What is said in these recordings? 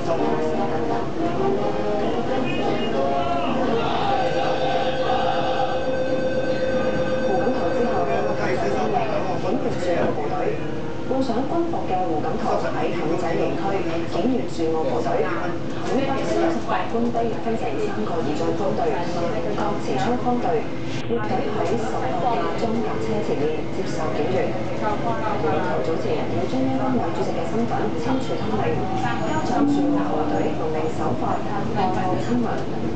換上軍服嘅胡錦濤喺氹仔營區檢閱駐澳部隊，指揮18官兵分成3個儀仗分隊，各持衝鋒隊，列隊喺10個嘅裝甲車前面接受檢閱。胡錦濤早前以中央軍委主席嘅身份簽署通令，交掌駐澳部隊農曆守法、愛澳親民、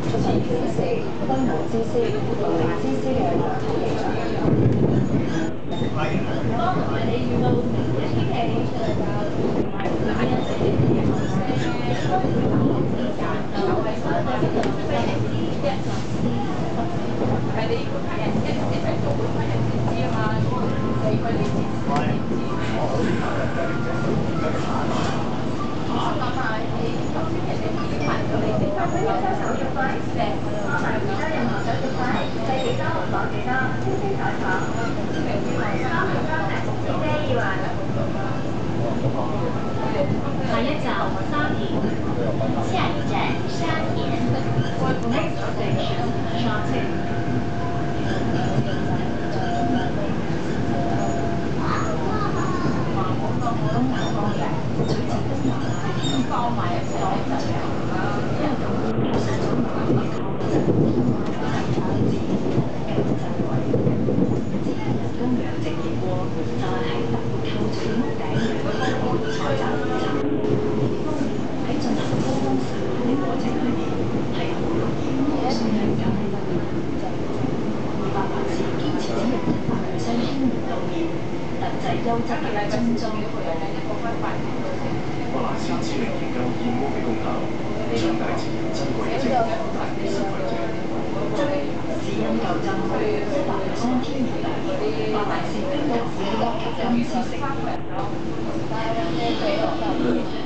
出盡顯示威武之師、農曆之師嘅良好形象。下一站沙田，下一站沙田。Next station, Shanghai。優質嘅精裝。華納斯指明研究燕窩嘅功效，將大自然珍貴嘅精華帶俾消費者。只因舊浸100%天然油，華納斯冰多子多吸金試食。